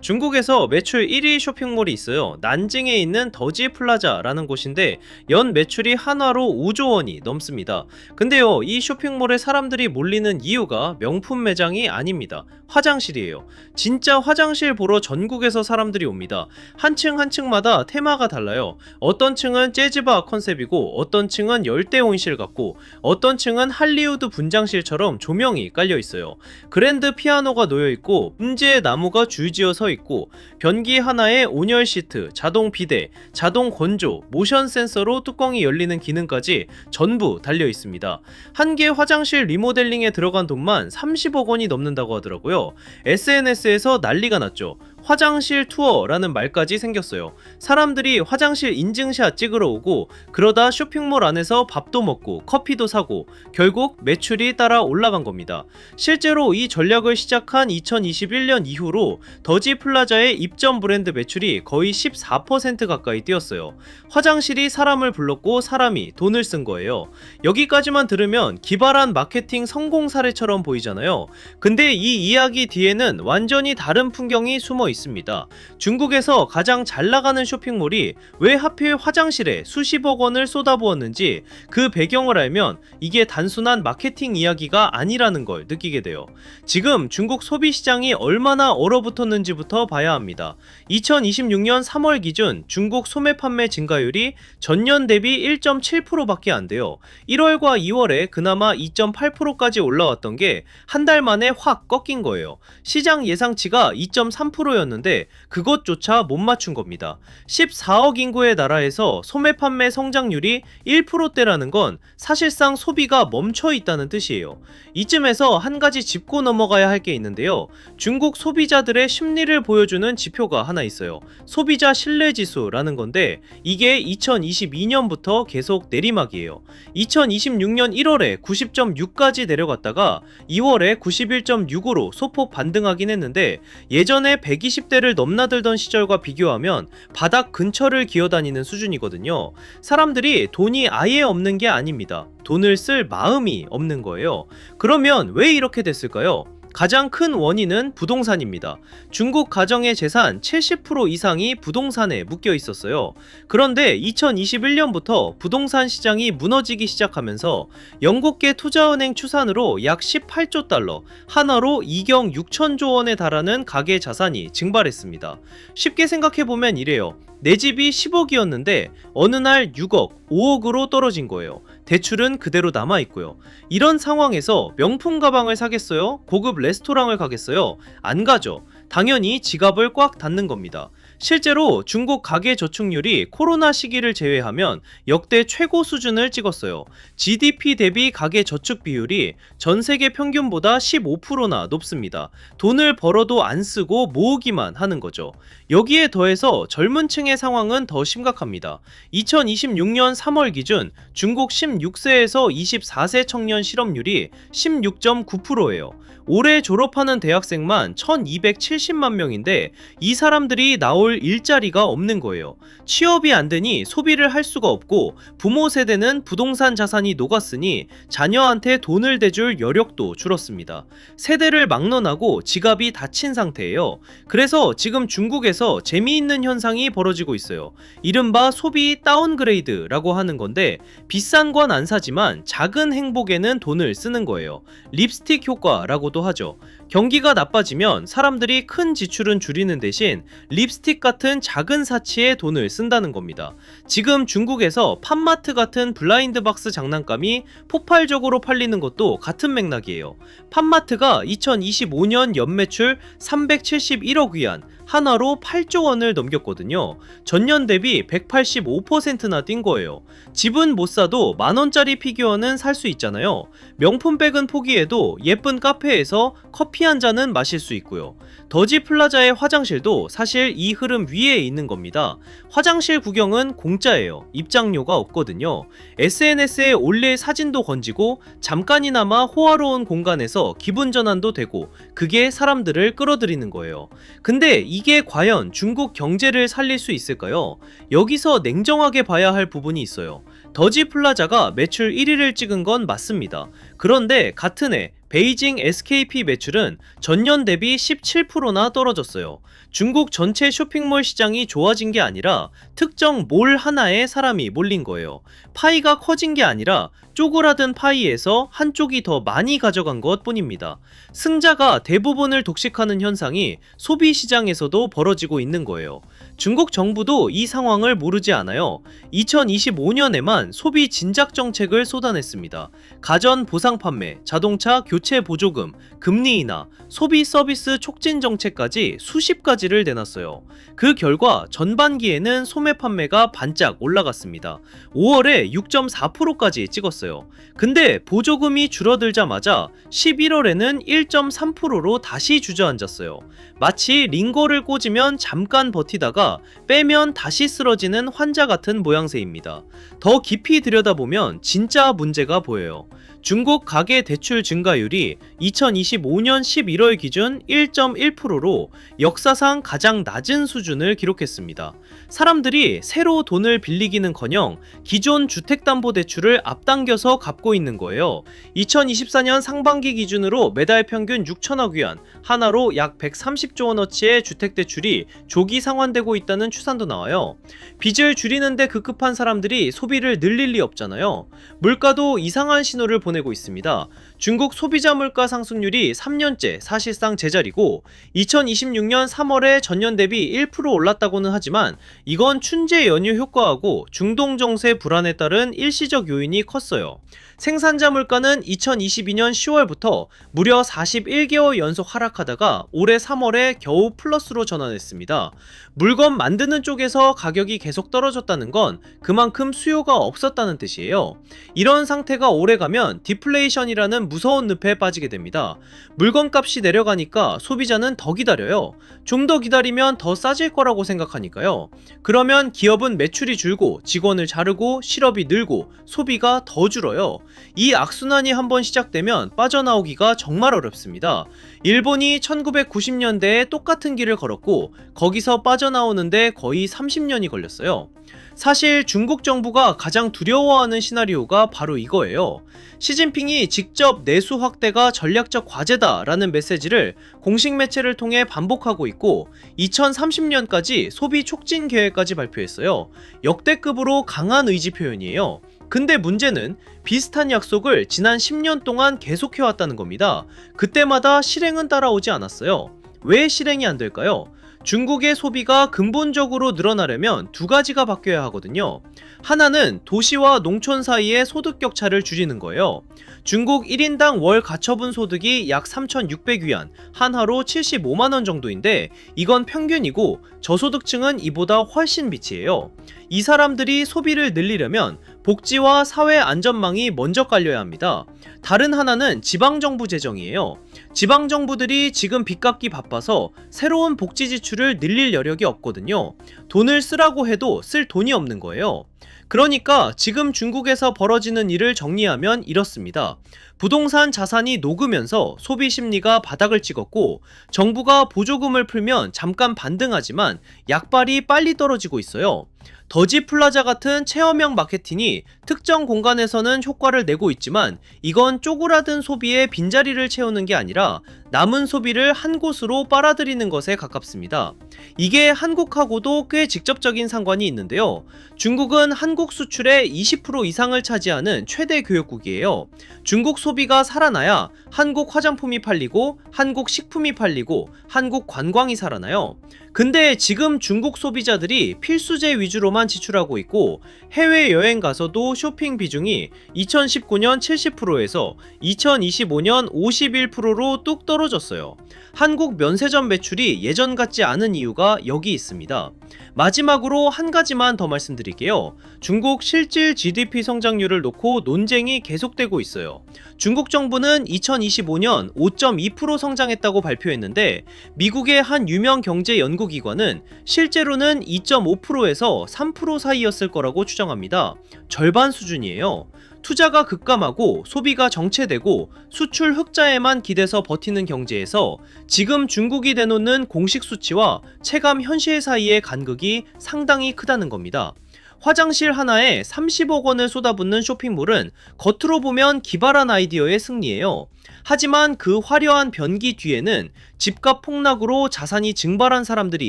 중국에서 매출 1위 쇼핑몰이 있어요. 난징에 있는 더지 플라자라는 곳인데 연 매출이 한화로 5조 원이 넘습니다. 근데요, 이 쇼핑몰에 사람들이 몰리는 이유가 명품 매장이 아닙니다. 화장실이에요. 진짜 화장실 보러 전국에서 사람들이 옵니다. 한 층 한 층마다 테마가 달라요. 어떤 층은 재즈바 컨셉이고, 어떤 층은 열대 온실 같고, 어떤 층은 할리우드 분장실처럼 조명이 깔려 있어요. 그랜드 피아노가 놓여 있고, 음지의 나무가 줄지어 서 있고, 변기 하나에 온열 시트, 자동 비데, 자동 건조, 모션 센서로 뚜껑이 열리는 기능까지 전부 달려 있습니다. 한 개 화장실 리모델링에 들어간 돈만 30억 원이 넘는다고 하더라고요. SNS에서 난리가 났죠. 화장실 투어라는 말까지 생겼어요. 사람들이 화장실 인증샷 찍으러 오고, 그러다 쇼핑몰 안에서 밥도 먹고 커피도 사고, 결국 매출이 따라 올라간 겁니다. 실제로 이 전략을 시작한 2021년 이후로 더지 플라자의 입점 브랜드 매출이 거의 14% 가까이 뛰었어요. 화장실이 사람을 불렀고 사람이 돈을 쓴 거예요. 여기까지만 들으면 기발한 마케팅 성공 사례처럼 보이잖아요. 근데 이 이야기 뒤에는 완전히 다른 풍경이 숨어 있습니다. 중국에서 가장 잘 나가는 쇼핑몰이 왜 하필 화장실에 수십억 원을 쏟아부었는지, 그 배경을 알면 이게 단순한 마케팅 이야기가 아니라는 걸 느끼게 돼요. 지금 중국 소비시장이 얼마나 얼어붙었는지부터 봐야 합니다. 2026년 3월 기준 중국 소매 판매 증가율이 전년 대비 1.7%밖에 안 돼요. 1월과 2월에 그나마 2.8%까지 올라왔던 게 한 달 만에 확 꺾인 거예요. 시장 예상치가 2.3%였는데 그것조차 못 맞춘 겁니다. 14억 인구의 나라에서 소매 판매 성장률이 1%대라는 건 사실상 소비가 멈춰 있다는 뜻이에요. 이쯤에서 한 가지 짚고 넘어가야 할 게 있는데요. 중국 소비자들의 심리를 보여주는 지표가 하나 있어요. 소비자 신뢰지수라는 건데 이게 2022년부터 계속 내리막이에요. 2026년 1월에 90.6까지 내려갔다가 2월에 91.6으로 소폭 반등하긴 했는데, 예전에 120대를 넘나들던 시절과 비교하면 바닥 근처를 기어다니는 수준이거든요. 사람들이 돈이 아예 없는 게 아닙니다. 돈을 쓸 마음이 없는 거예요. 그러면 왜 이렇게 됐을까요? 가장 큰 원인은 부동산입니다. 중국 가정의 재산 70% 이상이 부동산에 묶여 있었어요. 그런데 2021년부터 부동산 시장이 무너지기 시작하면서 영국계 투자은행 추산으로 약 18조 달러, 한화로 2경 6천조 원에 달하는 가계 자산이 증발했습니다. 쉽게 생각해보면 이래요. 내 집이 10억이었는데 어느 날 6억, 5억으로 떨어진 거예요. 대출은 그대로 남아있고요. 이런 상황에서 명품 가방을 사겠어요? 고급 레스토랑을 가겠어요? 안 가죠. 당연히 지갑을 꽉 닫는 겁니다. 실제로 중국 가계 저축률이 코로나 시기를 제외하면 역대 최고 수준을 찍었어요. GDP 대비 가계 저축 비율이 전 세계 평균보다 15%나 높습니다. 돈을 벌어도 안 쓰고 모으기만 하는 거죠. 여기에 더해서 젊은 층의 상황은 더 심각합니다. 2026년 3월 기준 중국 16세에서 24세 청년 실업률이 16.9%예요. 올해 졸업하는 대학생만 1270만 명인데 이 사람들이 나올 일자리가 없는 거예요. 취업이 안 되니 소비를 할 수가 없고, 부모 세대는 부동산 자산이 녹았으니 자녀한테 돈을 대줄 여력도 줄었습니다. 세대를 막론하고 지갑이 닫힌 상태예요. 그래서 지금 중국에서 재미있는 현상이 벌어지고 있어요. 이른바 소비 다운그레이드라고 하는 건데, 비싼 건 안 사지만 작은 행복에는 돈을 쓰는 거예요. 립스틱 효과라고도 하죠. 경기가 나빠지면 사람들이 큰 지출은 줄이는 대신 립스틱 같은 작은 사치에 돈을 쓴다는 겁니다. 지금 중국에서 팝마트 같은 블라인드박스 장난감이 폭발적으로 팔리는 것도 같은 맥락이에요. 팝마트가 2025년 연매출 371억 위안, 한화로 8조 원을 넘겼거든요. 전년 대비 185%나 뛴 거예요. 집은 못 사도 만원짜리 피규어는 살 수 있잖아요. 명품백은 포기해도 예쁜 카페에서 커피 한 잔은 마실 수 있고요. 더지 플라자의 화장실도 사실 이 흐름 위에 있는 겁니다. 화장실 구경은 공짜예요. 입장료가 없거든요. SNS에 올릴 사진도 건지고 잠깐이나마 호화로운 공간에서 기분 전환도 되고, 그게 사람들을 끌어들이는 거예요. 근데 이게 과연 중국 경제를 살릴 수 있을까요? 여기서 냉정하게 봐야 할 부분이 있어요. 더지 플라자가 매출 1위를 찍은 건 맞습니다. 그런데 같은 해 베이징 SKP 매출은 전년 대비 17%나 떨어졌어요. 중국 전체 쇼핑몰 시장이 좋아진 게 아니라 특정 몰 하나에 사람이 몰린 거예요. 파이가 커진 게 아니라 쪼그라든 파이에서 한쪽이 더 많이 가져간 것 뿐입니다. 승자가 대부분을 독식하는 현상이 소비 시장에서도 벌어지고 있는 거예요. 중국 정부도 이 상황을 모르지 않아요. 2025년에만 소비 진작 정책을 쏟아냈습니다. 가전 보상 판매, 자동차 교체 보조금, 금리 인하, 소비 서비스 촉진 정책까지 수십 가지를 내놨어요. 그 결과 전반기에는 소매 판매가 반짝 올라갔습니다. 5월에 6.4%까지 찍었어요. 근데 보조금이 줄어들자마자 11월에는 1.3%로 다시 주저앉았어요. 마치 링거를 꽂으면 잠깐 버티다가 빼면 다시 쓰러지는 환자 같은 모양새입니다. 더 깊이 들여다보면 진짜 문제가 보여요. 중국 가계 대출 증가율이 2025년 11월 기준 1.1%로 역사상 가장 낮은 수준을 기록했습니다. 사람들이 새로 돈을 빌리기는커녕 기존 주택담보대출을 앞당겨서 갚고 있는 거예요. 2024년 상반기 기준으로 매달 평균 6천억 위안, 하나로 약 130조 원어치의 주택대출이 조기 상환되고 있다는 추산도 나와요. 빚을 줄이는데 급급한 사람들이 소비를 늘릴 리 없잖아요. 물가도 이상한 신호를 보내고 있습니다. 중국 소비자 물가 상승률이 3년째 사실상 제자리고 2026년 3월에 전년 대비 1% 올랐다고는 하지만 이건 춘제 연휴 효과하고 중동 정세 불안에 따른 일시적 요인이 컸어요. 생산자 물가는 2022년 10월부터 무려 41개월 연속 하락하다가 올해 3월에 겨우 플러스로 전환했습니다. 물건 만드는 쪽에서 가격이 계속 떨어졌다는 건 그만큼 수요가 없었다는 뜻이에요. 이런 상태가 오래가면 디플레이션이라는 무서운 늪에 빠지게 됩니다. 물건값이 내려가니까 소비자는 더 기다려요. 좀 더 기다리면 더 싸질 거라고 생각하니까요. 그러면 기업은 매출이 줄고 직원을 자르고 실업이 늘고 소비가 더 줄어요. 이 악순환이 한번 시작되면 빠져나오기가 정말 어렵습니다. 일본이 1990년대에 똑같은 길을 걸었고 거기서 빠져나오는데 거의 30년이 걸렸어요. 사실 중국 정부가 가장 두려워하는 시나리오가 바로 이거예요. 시진핑이 직접 내수 확대가 전략적 과제다 라는 메시지를 공식 매체를 통해 반복하고 있고 2030년까지 소비 촉진 계획까지 발표했어요. 역대급으로 강한 의지 표현이에요. 근데 문제는 비슷한 약속을 지난 10년 동안 계속해왔다는 겁니다. 그때마다 실행은 따라오지 않았어요. 왜 실행이 안 될까요? 중국의 소비가 근본적으로 늘어나려면 두 가지가 바뀌어야 하거든요. 하나는 도시와 농촌 사이의 소득 격차를 줄이는 거예요. 중국 1인당 월 가처분 소득이 약 3,600위안, 한화로 75만원 정도인데 이건 평균이고 저소득층은 이보다 훨씬 비치해요. 이 사람들이 소비를 늘리려면 복지와 사회 안전망이 먼저 깔려야 합니다. 다른 하나는 지방정부 재정이에요. 지방정부들이 지금 빚 갚기 바빠서 새로운 복지 지출을 늘릴 여력이 없거든요. 돈을 쓰라고 해도 쓸 돈이 없는 거예요. 그러니까 지금 중국에서 벌어지는 일을 정리하면 이렇습니다. 부동산 자산이 녹으면서 소비 심리가 바닥을 찍었고 정부가 보조금을 풀면 잠깐 반등하지만 약발이 빨리 떨어지고 있어요. 더지 플라자 같은 체험형 마케팅이 특정 공간에서는 효과를 내고 있지만 이건 쪼그라든 소비의 빈자리를 채우는 게 아니라 남은 소비를 한 곳으로 빨아들이는 것에 가깝습니다. 이게 한국하고도 꽤 직접적인 상관이 있는데요. 중국은 한국 수출의 20% 이상을 차지하는 최대 교역국이에요. 중국 소비가 살아나야 한국 화장품이 팔리고 한국 식품이 팔리고 한국 관광이 살아나요. 근데 지금 중국 소비자들이 필수재 위주로만 지출하고 있고 해외여행 가서도 쇼핑 비중이 2019년 70%에서 2025년 51%로 뚝 떨어졌어요. 한국 면세점 매출이 예전 같지 않은 이유가 여기 있습니다. 마지막으로 한 가지만 더 말씀드릴게요. 중국 실질 GDP 성장률을 놓고 논쟁이 계속되고 있어요. 중국 정부는 2025년 5.2% 성장했다고 발표했는데 미국의 한 유명 경제 연구기관은 실제로는 2.5%에서 3% 사이였을 거라고 추정합니다. 절반 수준이에요. 투자가 급감하고 소비가 정체되고 수출 흑자에만 기대서 버티는 경제에서 지금 중국이 내놓는 공식 수치와 체감 현실 사이의 간극이 상당히 크다는 겁니다. 화장실 하나에 30억 원을 쏟아붓는 쇼핑몰은 겉으로 보면 기발한 아이디어의 승리예요. 하지만 그 화려한 변기 뒤에는 집값 폭락으로 자산이 증발한 사람들이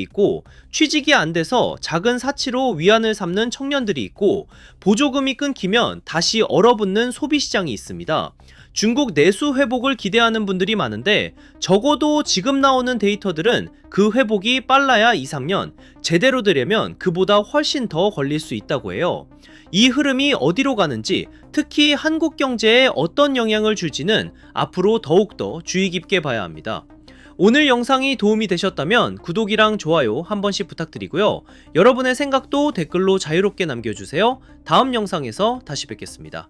있고, 취직이 안 돼서 작은 사치로 위안을 삼는 청년들이 있고, 보조금이 끊기면 다시 얼어붙는 소비시장이 있습니다. 중국 내수 회복을 기대하는 분들이 많은데, 적어도 지금 나오는 데이터들은 그 회복이 빨라야 2~3년, 제대로 되려면 그보다 훨씬 더 걸릴 수 있다고 해요. 이 흐름이 어디로 가는지, 특히 한국 경제에 어떤 영향을 줄지는 앞으로 더욱더 주의 깊게 봐야 합니다. 오늘 영상이 도움이 되셨다면 구독이랑 좋아요 한 번씩 부탁드리고요. 여러분의 생각도 댓글로 자유롭게 남겨주세요. 다음 영상에서 다시 뵙겠습니다.